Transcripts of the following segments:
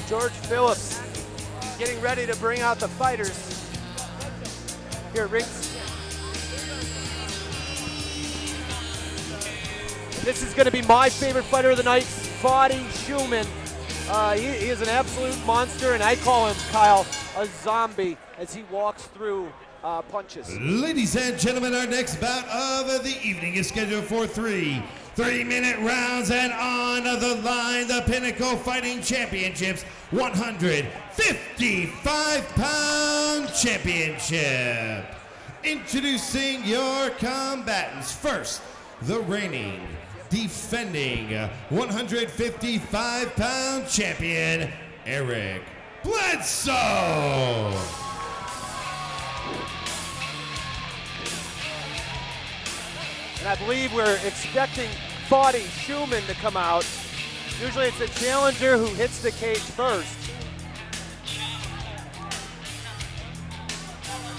George Phillips getting ready to bring out the fighters. Here, Riggs. This is going to be my favorite fighter of the night, Fadi Shuman. He is an absolute monster, and I call him, Kyle, a zombie as he walks through punches. Ladies and gentlemen, our next bout of the evening is scheduled for three-minute rounds, and on the line, the Pinnacle Fighting Championships 155-pound championship. Introducing your combatants. First, the reigning, defending 155-pound champion, Eric Bledsoe. And I believe we're expecting Fadi Shuman to come out. Usually it's the challenger who hits the cage first.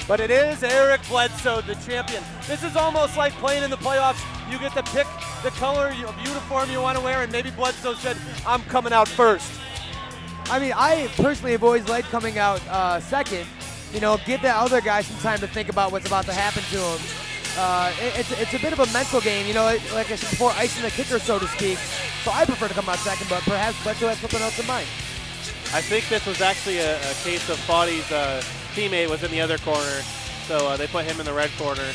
But it is Eric Bledsoe, the champion. This is almost like playing in the playoffs. You get to pick the color of uniform you want to wear, and maybe Bledsoe said, I'm coming out first. I mean, I personally have always liked coming out second. You know, give that other guy some time to think about what's about to happen to him. It's a bit of a mental game, you know, like I said before, icing the kicker, so to speak. So I prefer to come out second, but perhaps Bledsoe has something else in mind. I think this was actually a case of Fadi's teammate was in the other corner, so they put him in the red corner.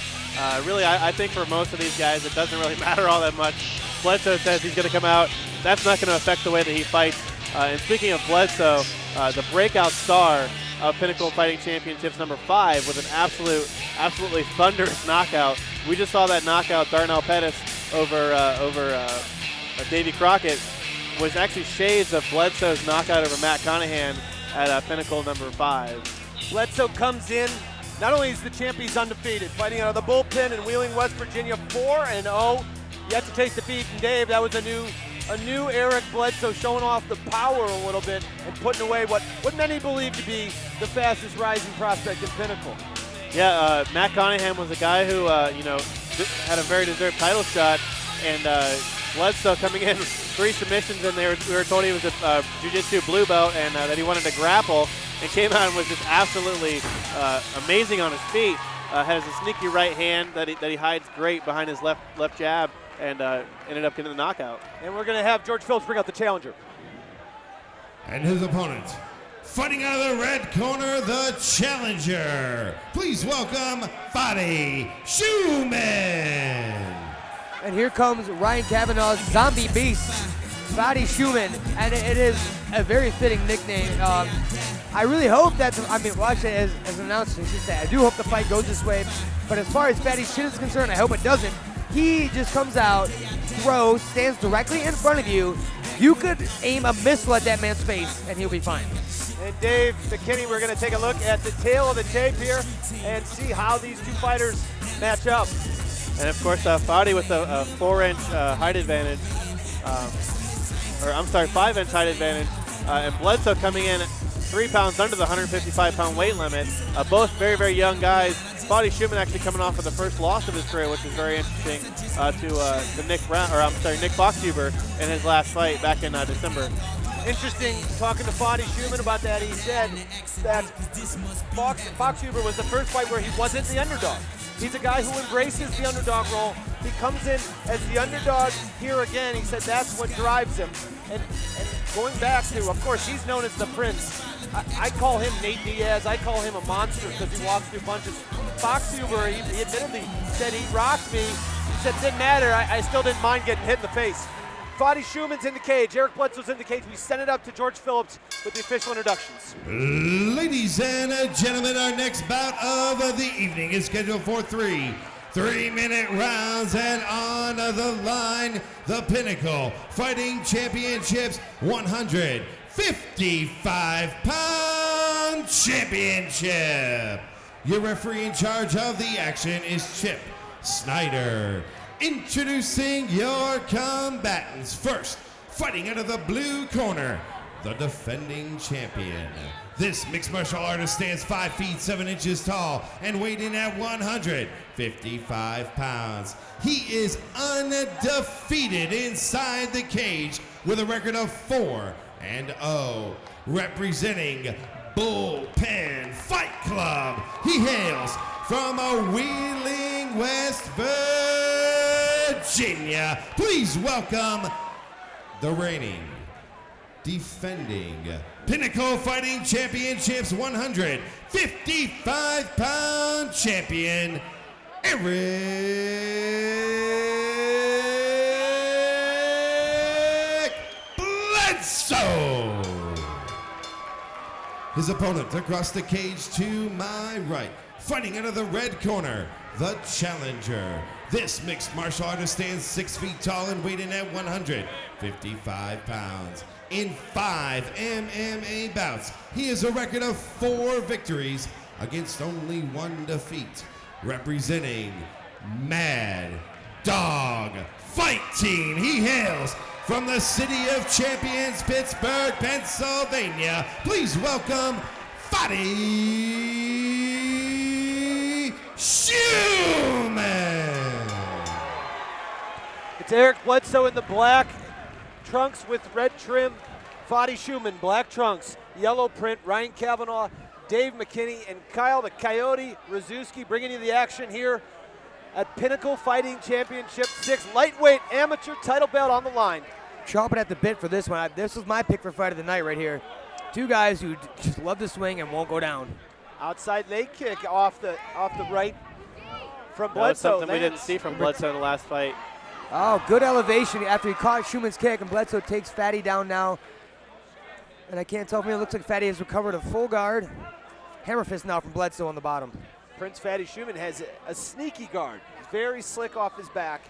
Really, I think for most of these guys, it doesn't really matter all that much. Bledsoe says he's going to come out. That's not going to affect the way that he fights. And speaking of Bledsoe, the breakout star of Pinnacle Fighting Championships #5 with an absolutely thunderous knockout. We just saw that knockout, Darnell Pettis over Davy Crockett, was actually shades of Bledsoe's knockout over Matt Conahan at Pinnacle #5. Bledsoe comes in. Not only is the champ, he's undefeated, fighting out of the bullpen in Wheeling, West Virginia, 4-0. Yet to taste defeat. And Dave, that was a new Eric Bledsoe, showing off the power a little bit and putting away what many believe to be the fastest rising prospect in Pinnacle. Yeah, Matt Conahan was a guy who had a very deserved title shot, and Bledsoe coming in 3 submissions, and we were told he was a jiu-jitsu blue belt and that he wanted to grapple, and came out and was just absolutely amazing on his feet. Has a sneaky right hand that he hides great behind his left jab, and ended up getting the knockout. And we're going to have George Phillips bring out the challenger. And his opponent, fighting out of the red corner, the challenger. Please welcome Fadi Shuman. And here comes Ryan Kavanaugh's zombie beast, Fadi Shuman, and it is a very fitting nickname. I really hope that, actually, as an announcer, I should say, I do hope the fight goes this way. But as far as Fadi Shuman is concerned, I hope it doesn't. He just comes out, throws, stands directly in front of you. You could aim a missile at that man's face, and he'll be fine. And Dave McKinney, we're going to take a look at the tail of the tape here and see how these two fighters match up. And of course, Fadi with a 4-inch height advantage, 5-inch height advantage, and Bledsoe coming in 3 pounds under the 155-pound weight limit. Both very, very young guys. Fadi Shuman actually coming off of the first loss of his career, which is very interesting, to Nick Foxhuber in his last fight back in December. Interesting, talking to Fadi Shuman about that, he said that Foxhuber was the first fight where he wasn't the underdog. He's a guy who embraces the underdog role. He comes in as the underdog here again. He said that's what drives him. And going back to, of course, he's known as the Prince. I call him Nate Diaz. I call him a monster because he walks through punches. Foxhuber, he admittedly said he rocked me. He said it didn't matter. I still didn't mind getting hit in the face. Fadi Shuman's in the cage. Eric Bledsoe's in the cage. We send it up to George Phillips with the official introductions. Ladies and gentlemen, our next bout of the evening is scheduled for three-minute rounds, and on the line, the Pinnacle Fighting Championships 155-pound championship. Your referee in charge of the action is Chip Snyder. Introducing your combatants. First, fighting out of the blue corner, the defending champion. This mixed martial artist stands 5 feet 7 inches tall and weighed in at 155 pounds. He is undefeated inside the cage with a record of 4 And O, representing Bullpen Fight Club, he hails from Wheeling, West Virginia. Please welcome the reigning, defending Pinnacle Fighting Championships 155-pound champion, Eric Bledsoe. His opponent across the cage to my right, fighting out of the red corner, the challenger. This mixed martial artist stands 6 feet tall and weighing in at 155 pounds. In 5 MMA bouts, he has a record of 4 victories against only 1 defeat. Representing Mad Dog Fighting, he hails from the City of Champions, Pittsburgh, Pennsylvania. Please welcome Fadi Shuman. It's Eric Bledsoe in the black trunks with red trim. Fadi Shuman, black trunks, yellow print. Ryan Kavanaugh, Dave McKinney, and Kyle the Coyote Rzuski bringing you the action here at Pinnacle Fighting Championship 6. Lightweight amateur title belt on the line. Chomping at the bit for this one. This was my pick for fight of the night right here. 2 guys who just love to swing and won't go down. Outside leg kick off the right from That was Bledsoe. something we didn't see from Bledsoe in the last fight. Oh, good elevation after he caught Shuman's kick, and Bledsoe takes Fadi down now. And I can't tell if it looks like Fadi has recovered a full guard. Hammer fist now from Bledsoe on the bottom. Prince Fadi Shuman has a sneaky guard. He's very slick off his back.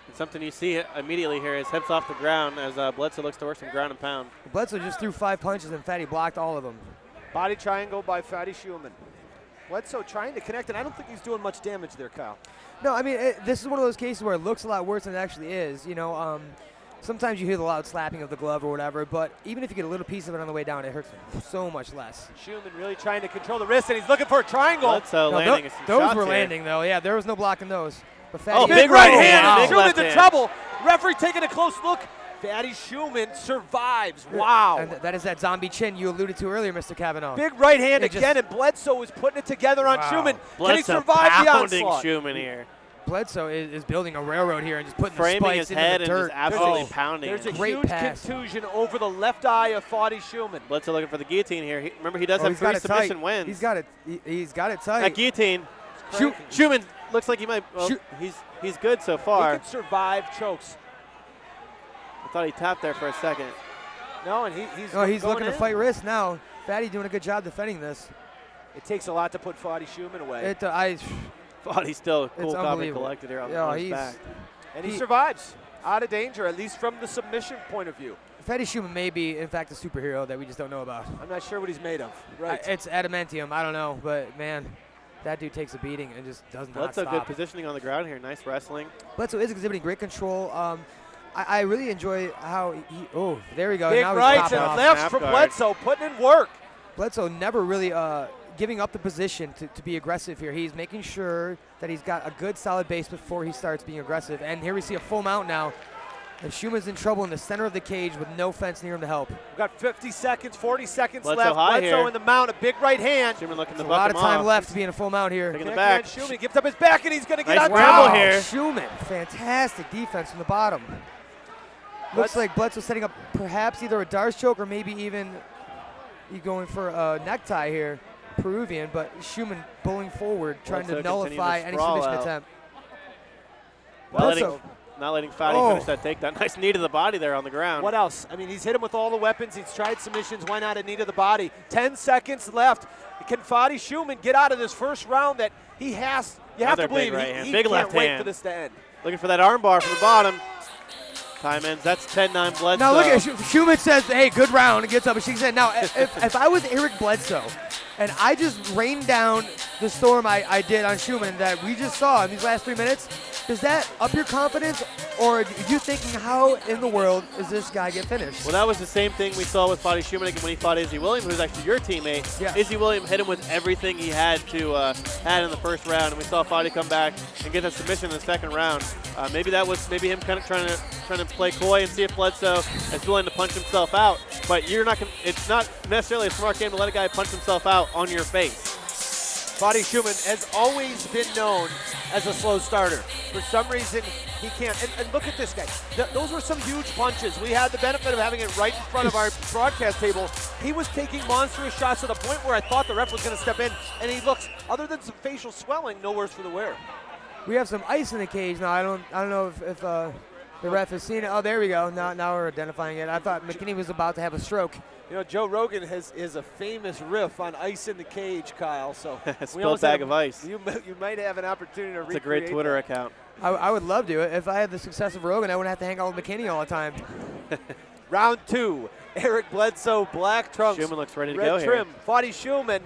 And something you see immediately here is hips off the ground as Bledsoe looks to work some ground and pound. Bledsoe just threw 5 punches, and Fadi blocked all of them. Body triangle by Fadi Shuman. Bledsoe trying to connect, and I don't think he's doing much damage there, Kyle. No, I mean, this is one of those cases where it looks a lot worse than it actually is. You know, sometimes you hear the loud slapping of the glove or whatever, but even if you get a little piece of it on the way down, it hurts so much less. Shuman really trying to control the wrist, and he's looking for a triangle. Bledsoe No, landing some those shots were here. landing, though. Yeah, there was no blocking those. But Fadi, Oh, Big right hand, wow. and Big Shuman's left in hand. trouble. Referee taking a close look. Fadi Shuman survives. Wow. And that is that zombie chin you alluded to earlier, Mr. Kavanaugh. Big right hand It just- again, and Bledsoe is putting it together on Wow. Shuman. Can he Bledsoe survive the pounding onslaught? Shuman here. Bledsoe is building a railroad here and just putting the Framing spikes his into head the and dirt. just absolutely Oh. pounding There's a it. Great huge pass. contusion over the left eye of Fadi Shuman. Bledsoe looking for the guillotine here. Remember, he does Oh, have he's got 3 it submission tight. wins. He's got it. He's got it That tight. guillotine. Shoot. Shuman looks like he might. Well, Shoot. he's good so He far. can survive chokes. I thought he tapped there for a second. No, and he's Oh, he's going looking to in. fight wrist now. Fadi doing a good job defending this. It takes a lot to put Fadi Shuman away. He's still cool, calm, and unbelievable. collected here on Yeah, his he's back. And he survives. Out of danger, at least from the submission point of view. Fadi Shuman may be, in fact, a superhero that we just don't know about. I'm not sure what he's made of. Right. It's adamantium. I don't know, but man, that dude takes a beating and just does not Bledsoe stop. good positioning on the ground here. Nice wrestling. Bledsoe is exhibiting great control. I really enjoy how he. Oh, there we go. Big now he's rights popping and off. lefts Snap from guard. Bledsoe, putting in work. Bledsoe never really giving up the position to be aggressive here. He's making sure that he's got a good solid base before he starts being aggressive. And here we see a full mount now. And Shuman's in trouble in the center of the cage with no fence near him to help. We've got 50 seconds, 40 seconds Bledsoe left. high Bledsoe here. in the mount, a big right hand. Shuman looking to A buck lot him of time off. left to be in a full mount here. Taking the Connect back. man, Shuman gives up his back, and he's going to get Nice on scramble top. here. Shuman, fantastic defense from the bottom. Looks like Bledsoe setting up perhaps either a Darce choke or maybe even he going for a necktie here, Peruvian, but Shuman pulling forward, trying Bledsoe to nullify continuing to any sprawl submission out. attempt. Not Bledsoe, letting Fadi Oh. finish that takedown. Nice knee to the body there on the ground. What else? I mean, he's hit him with all the weapons. He's tried submissions. Why not a knee to the body? 10 seconds left. Can Fadi Shuman get out of this first round that he has? You have Another to believe big right hand. he Big can't left wait hand. for this to end. Looking for that arm bar from the bottom. Time ends. That's 10-9 Bledsoe. now look at Shuman says, "Hey, good round," and gets up and shakes his head. Now, if I was Eric Bledsoe, and I just rained down the storm I did on Shuman that we just saw in these last 3 minutes, Does that up your confidence, or are you thinking, how in the world is this guy get finished? Well, that was the same thing we saw with Fadi Shuman when he fought Izzy Williams, who was actually your teammate. Yeah. Izzy Williams hit him with everything he had to had in the first round, and we saw Fadi come back and get a submission in the second round. Maybe that was him kind of trying to play coy and see if Bledsoe is willing to punch himself out. But you're not. It's not necessarily a smart game to let a guy punch himself out on your face. Fadi Shuman has always been known as a slow starter. For some reason, he can't. And look at this guy. Those were some huge punches. We had the benefit of having it right in front of our broadcast table. He was taking monstrous shots to the point where I thought the ref was going to step in, and he looks, other than some facial swelling, no worse for the wear. We have some ice in the cage now. I don't know if the ref has seen it. Oh, there we go. Now we're identifying it. I thought McKinney was about to have a stroke. You know, Joe Rogan is a famous riff on ice in the cage, Kyle. So spilled bag of ice. You might have an opportunity to recreate It's a great Twitter that. account. I would love to. If I had the success of Rogan, I wouldn't have to hang out with McKinney all the time. Round 2, Eric Bledsoe, black trunks. Shuman looks ready to red go trim. here. Fadi Shuman.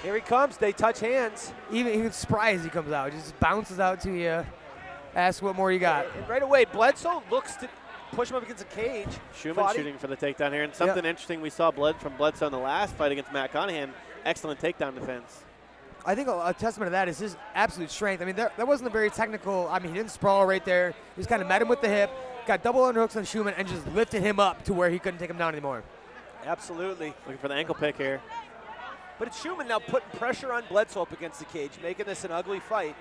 Here he comes. They touch hands. Even spry as he comes out, just bounces out to you. Ask what more you got. And right away, Bledsoe looks to push him up against the cage. Shuman Fadi. shooting for the takedown here. And something interesting we saw from Bledsoe in the last fight against Matt Conahan. Excellent takedown defense. I think a testament to that is his absolute strength. I mean, that wasn't a very technical. I mean, he didn't sprawl right there. He just kind of met him with the hip, got double underhooks on Shuman, and just lifted him up to where he couldn't take him down anymore. Absolutely. Looking for the ankle pick here. But it's Shuman now putting pressure on Bledsoe up against the cage, making this an ugly fight.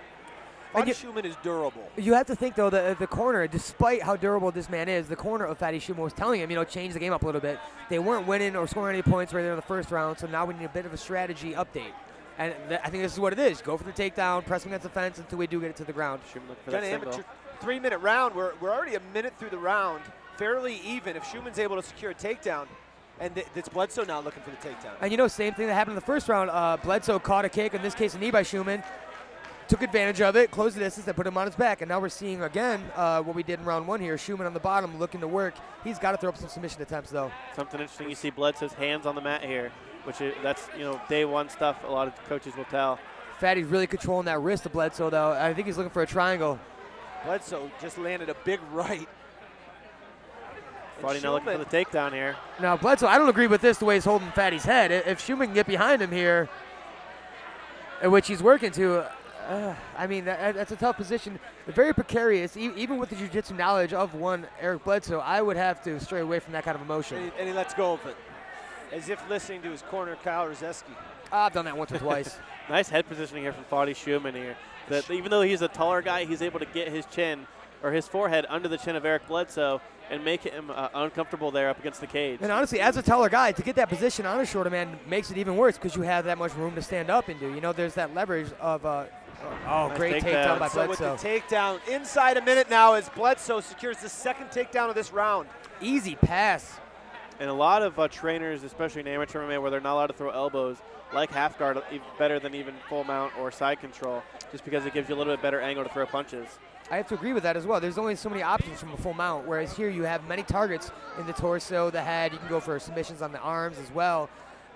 Fadi Shuman is durable. You have to think, though, that the corner, despite how durable this man is, the corner of Fadi Shuman was telling him, change the game up a little bit. They weren't winning or scoring any points right there in the first round, so now we need a bit of a strategy update. And I think this is what it is. Go for the takedown, press him against the fence until we do get it to the ground. Shuman looking for that single. Amateur 3-minute round. We're already a minute through the round, fairly even. If Shuman's able to secure a takedown, and it's Bledsoe now looking for the takedown. And same thing that happened in the first round. Bledsoe caught a kick, in this case a knee by Shuman, took advantage of it, closed the distance, and put him on his back. And now we're seeing again what we did in round 1 here. Shuman on the bottom looking to work. He's got to throw up some submission attempts though. Something interesting, you see Bledsoe's hands on the mat here, that's day one stuff a lot of coaches will tell. Fadi's really controlling that wrist of Bledsoe though. I think he's looking for a triangle. Bledsoe just landed a big right. Fadi now looking for the takedown here. Now Bledsoe, I don't agree with this the way he's holding Fadi's head. If Shuman can get behind him here, which he's working to, I mean, that's a tough position. Very precarious. Even with the jiu-jitsu knowledge of one Eric Bledsoe, I would have to stray away from that kind of emotion. And he lets go of it, as if listening to his corner, Kyle Rzeski. I've done that once or twice. Nice head positioning here from Fadi Shuman here. That even though he's a taller guy, he's able to get his chin or his forehead under the chin of Eric Bledsoe and make him uncomfortable there up against the cage. And honestly, as a taller guy, to get that position on a shorter man makes it even worse because you have that much room to stand up into. There's that leverage of Nice great takedown by So Bledsoe. with the takedown inside a minute now as Bledsoe secures the second takedown of this round. Easy pass. And a lot of trainers, especially in amateur MMA, where they're not allowed to throw elbows, like half guard better than even full mount or side control, just because it gives you a little bit better angle to throw punches. I have to agree with that as well. There's only so many options from a full mount, whereas here you have many targets in the torso, the head. You can go for submissions on the arms as well.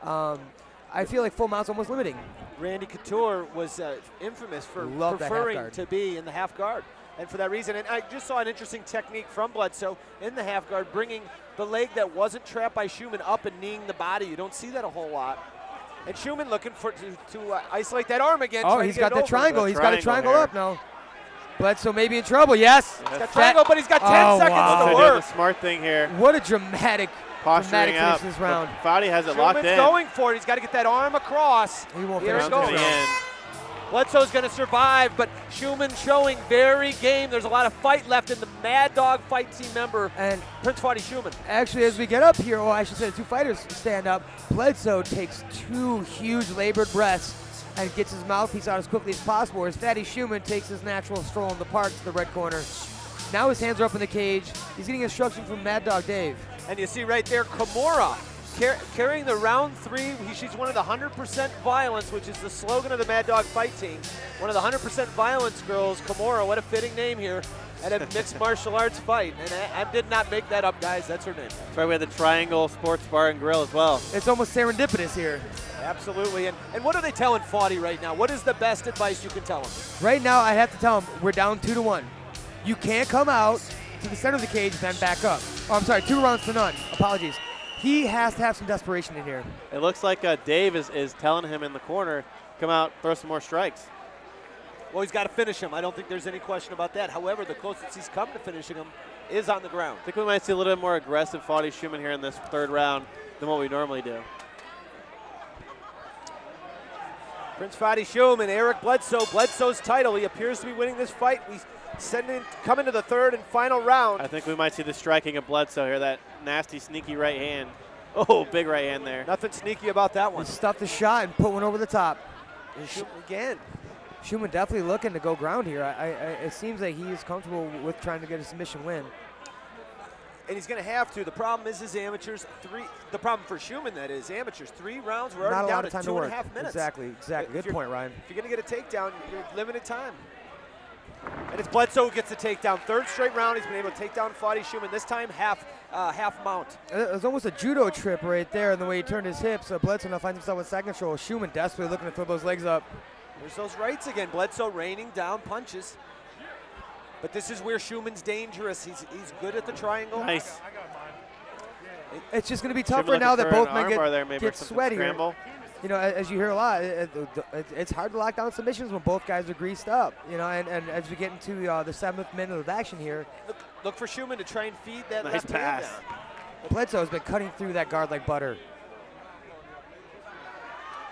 I feel like full mount's almost limiting. Randy Couture was infamous for Love that half preferring guard. to be in the half guard. And for that reason, and I just saw an interesting technique from Bledsoe in the half guard, bringing the leg that wasn't trapped by Shuman up and kneeing the body. You don't see that a whole lot. And Shuman looking to isolate that arm again. Oh, he's got the triangle. He's got a triangle here. up now. Bledsoe may be in trouble. Yes. He's got triangle, but he's got 10 seconds wow. to Doing the work. smart thing here. What a dramatic Posturing finish up. this round. Fadi has it locked Shuman's in. going for it. He's got to get that arm across. He won't Here finish it this goes. To the round. end. Bledsoe's going to survive, but Shuman showing very game. There's a lot of fight left in the Mad Dog fight team member, And Prince Fadi Shuman. actually, as we get up here, I should say the two fighters stand up. Bledsoe takes 2 huge labored breaths and gets his mouthpiece out as quickly as possible, as Fadi Shuman takes his natural stroll in the park to the red corner. Now his hands are up in the cage. He's getting instruction from Mad Dog Dave. And you see right there, Kimura carrying the round 3. She's one of the 100% violence, which is the slogan of the Mad Dog fight team. One of the 100% violence girls, Kimura, what a fitting name here, at a mixed martial arts fight. And I did not make that up, guys. That's her name. That's right, we had the Triangle Sports Bar and Grill as well. It's almost serendipitous here. Absolutely. And what are they telling Fadi right now? What is the best advice you can tell him? Right now, I have to tell him we're down 2-1. You can't come out to the center of the cage, then back up. Oh, I'm sorry, 2 rounds to none. Apologies. He has to have some desperation in here. It looks like Dave is telling him in the corner, come out, throw some more strikes. Well, he's got to finish him. I don't think there's any question about that. However, the closest he's come to finishing him is on the ground. I think we might see a little bit more aggressive Fadi Shuman here in this third round than what we normally do. Prince Fadi Shuman, Eric Bledsoe, Bledsoe's title. He appears to be winning this fight. We come into the third and final round. I think we might see the striking of Bledsoe here, that nasty, sneaky right hand. Oh, big right hand there. Nothing sneaky about that one. He stuffed the shot and put one over the top. Again. Shuman definitely looking to go ground here. It seems like he is comfortable with trying to get a submission win. And he's going to have to. The problem is his amateurs, the problem for Shuman, that is, amateurs, 3 rounds, we're already down to 2.5 minutes. Exactly. Good point, Ryan. If you're going to get a takedown, you're limited time. And it's Bledsoe who gets the takedown. 3rd straight round, he's been able to take down Fadi Shuman, this time half mount. It was almost a judo trip right there in the way he turned his hips. So Bledsoe now finds himself with side control. Shuman desperately looking to throw those legs up. There's those rights again. Bledsoe raining down punches. But this is where Shuman's dangerous. He's good at the triangle. Nice. It's just going to be tough right now that both men get sweaty. Scramble. You know, as you hear a lot, it's hard to lock down submissions when both guys are greased up. You know, and as we get into the 7th minute of action here. Look for Shuman to try and feed that nice left pass. hand down. Bledsoe has been cutting through that guard like butter.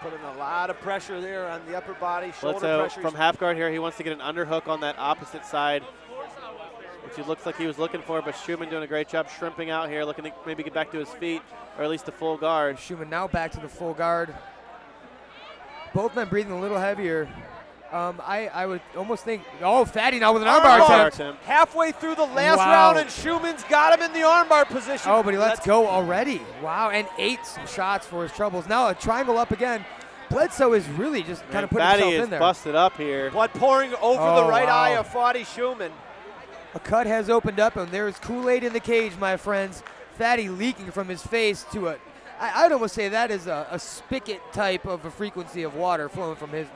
Putting a lot of pressure there on the upper body, shoulder Bledsoe pressure. From half guard here, he wants to get an underhook on that opposite side, which it looks like he was looking for, but Shuman doing a great job shrimping out here, looking to maybe get back to his feet, or at least the full guard. Shuman now back to the full guard. Both men breathing a little heavier. I would almost think, Fadi now with an armbar attempt. Halfway through the last round, and Shuman's got him in the armbar position. Oh, but he lets go already. Wow, and 8 shots for his troubles. Now a triangle up again. Bledsoe is really just kind of putting himself in there. Fadi is busted up here. Blood pouring over the right eye of Fadi Shuman. A cut has opened up, and there is Kool-Aid in the cage, my friends. Fadi leaking from his face to a, I'd almost say that is a spigot type of a frequency of water flowing from his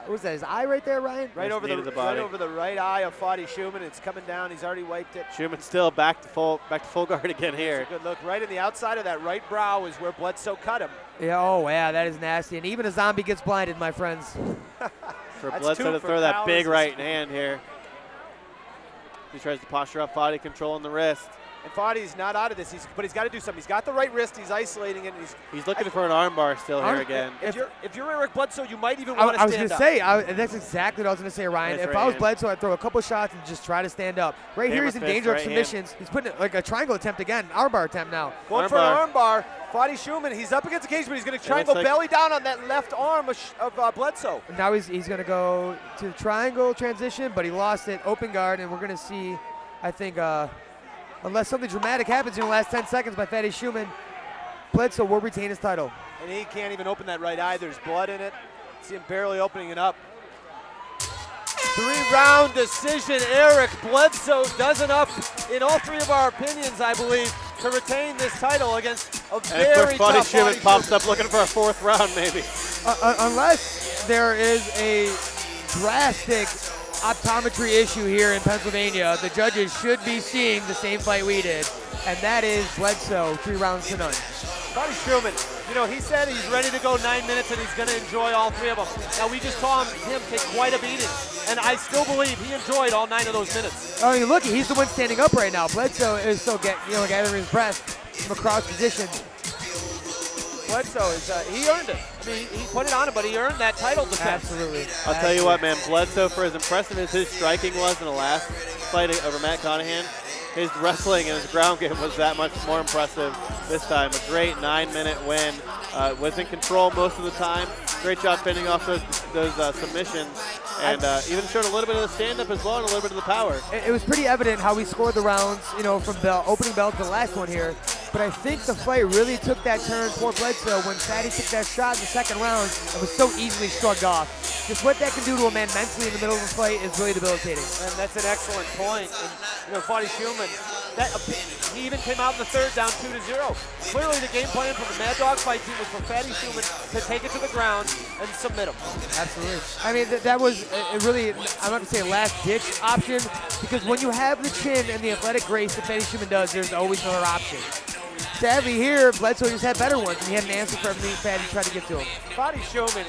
what's that, his eye right there, Ryan? Right over the right eye of Fadi Shuman. It's coming down. He's already wiped it. Shuman still back to full guard again here. That's a good look. Right in the outside of that right brow is where Bledsoe cut him. Yeah, that is nasty. And even a zombie gets blinded, my friends. For Bledsoe to throw that big right hand here. He tries to posture up Fadi, controlling the wrist. And Fadi's not out of this, but he's got to do something. He's got the right wrist, he's isolating it. And he's looking for an armbar still here again. If you're Eric Bledsoe, you might even want to stand up. I was going to say, that's exactly what I was going to say, Ryan. Nice if I was Bledsoe, I'd throw a couple shots and just try to stand up. Right here, he's in danger of submissions. He's putting like a triangle attempt again, armbar attempt now. Going for an armbar. Fadi Shuman, he's up against the cage, but he's going to try and go belly down on that left arm of Bledsoe. Now he's going to go to the triangle transition, but he lost it, open guard, and we're going to see, I think, unless something dramatic happens in the last 10 seconds by Fadi Shuman, Bledsoe will retain his title. And he can't even open that right eye. There's blood in it. See him barely opening it up. 3-round decision. Eric Bledsoe does enough in all 3 of our opinions, I believe, to retain this title against a very tough Fadi Shuman pops up looking for a 4th round, maybe. Unless there is a drastic optometry issue here in Pennsylvania, the judges should be seeing the same fight we did, and that is Bledsoe 3 rounds to none. Fadi Shuman, he said he's ready to go 9 minutes and he's going to enjoy all 3 of them. Now, we just saw him take quite a beating, and I still believe he enjoyed all 9 of those minutes. I mean, look, he's the one standing up right now. Bledsoe is still gathering his breath from a crouch position. Bledsoe, he earned it. I mean, he put it on him, but he earned that title defense. Absolutely. I'll tell you what, man, Bledsoe, for as impressive as his striking was in the last fight over Matt Conahan, his wrestling and his ground game was that much more impressive this time. A great 9-minute win. Was in control most of the time. Great job fending off those submissions. And even showed a little bit of the stand-up as well and a little bit of the power. It was pretty evident how he scored the rounds, from the opening bell to the last one here. But I think the fight really took that turn for Bledsoe when Fadi took that shot in the 2nd round and was so easily shrugged off. Just what that can do to a man mentally in the middle of a fight is really debilitating. And that's an excellent point. And, Fadi Shuman, He even came out in the third down 2-0. Clearly the game plan from the Mad Dog fight team was for Fadi Shuman to take it to the ground and submit him. Absolutely. I mean, that was really, I'm not going to say a last-ditch option, because when you have the chin and the athletic grace that Fadi Shuman does, there's always another option. Sadly here, Bledsoe just had better ones, and he had an answer for everything Fadi tried to get to him. Fadi Shuman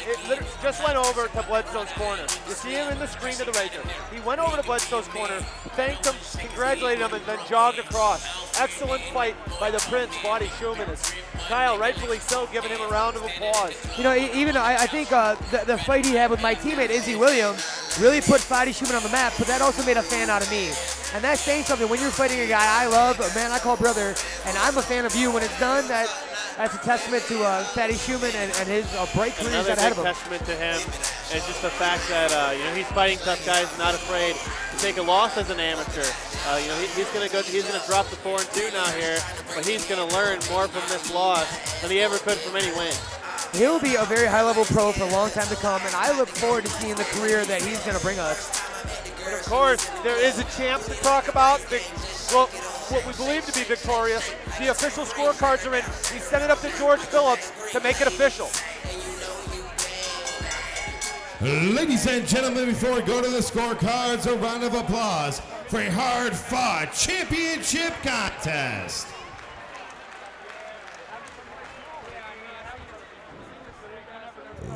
just went over to Bledsoe's corner. You see him in the screen to the right there. He went over to Bledsoe's corner, thanked him, congratulated him, and then jogged across. Excellent fight by the Prince, Fadi Shuman. Is Kyle, rightfully so, giving him a round of applause. You know, even I think the fight he had with my teammate, Izzy Williams, really put Fadi Shuman on the map, but that also made a fan out of me. And that's saying something. When you're fighting a guy I love, a man I call brother, and I'm a fan of you, when it's done, that's a testament to Fadi Shuman and his bright career he's got ahead of him. Another testament to him is just the fact that he's fighting tough guys, not afraid to take a loss as an amateur. He's gonna drop the 4-2 now here, but he's gonna learn more from this loss than he ever could from any win. He'll be a very high-level pro for a long time to come, and I look forward to seeing the career that he's gonna bring us. And of course, there is a champ to talk about. Well, what we believe to be victorious. The official scorecards are in. He sent it up to George Phillips to make it official. Ladies and gentlemen, before we go to the scorecards, a round of applause for a hard-fought championship contest.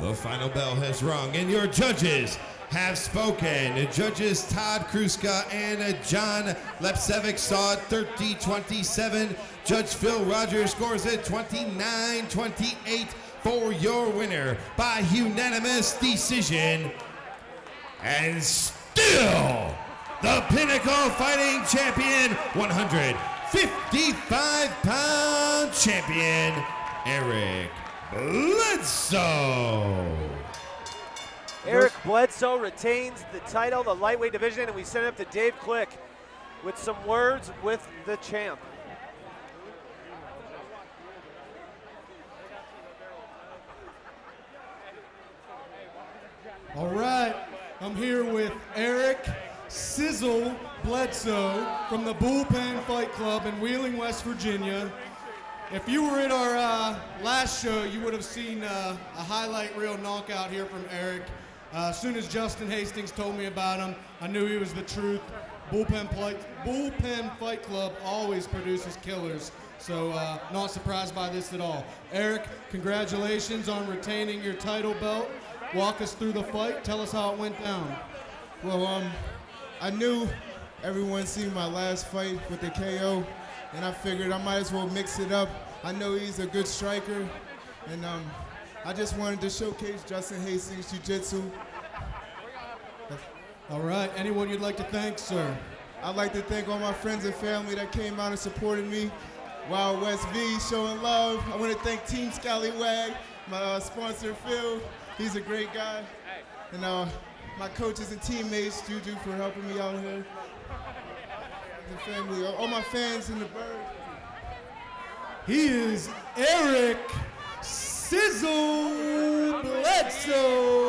The final bell has rung, and your judges have spoken. Judges Todd Kruska and John Lepsevic saw it 30-27. Judge Phil Rogers scores it 29-28 for your winner by unanimous decision. And still, the Pinnacle Fighting Champion, 155-pound champion, Eric Bledsoe. Eric Bledsoe retains the title, the lightweight division, and we send it up to Dave Click with some words with the champ. All right, I'm here with Eric Sizzle Bledsoe from the Bullpen Fight Club in Wheeling, West Virginia. If you were at our last show, you would have seen a highlight reel knockout here from Eric. As soon as Justin Hastings told me about him, I knew he was the truth. Bullpen Fight Club always produces killers, so not surprised by this at all. Eric, congratulations on retaining your title belt. Walk us through the fight. Tell us how it went down. Well, I knew everyone seen my last fight with the KO, and I figured I might as well mix it up. I know he's a good striker, and I just wanted to showcase Justin Hastings Jiu-Jitsu. All right, anyone you'd like to thank, sir? I'd like to thank all my friends and family that came out and supported me. Wild West V showing love. I want to thank Team Scallywag, my sponsor Phil. He's a great guy. And my coaches and teammates, Juju, for helping me out here. The family, all my fans in the bird. He is Eric Sizzle Bledsoe.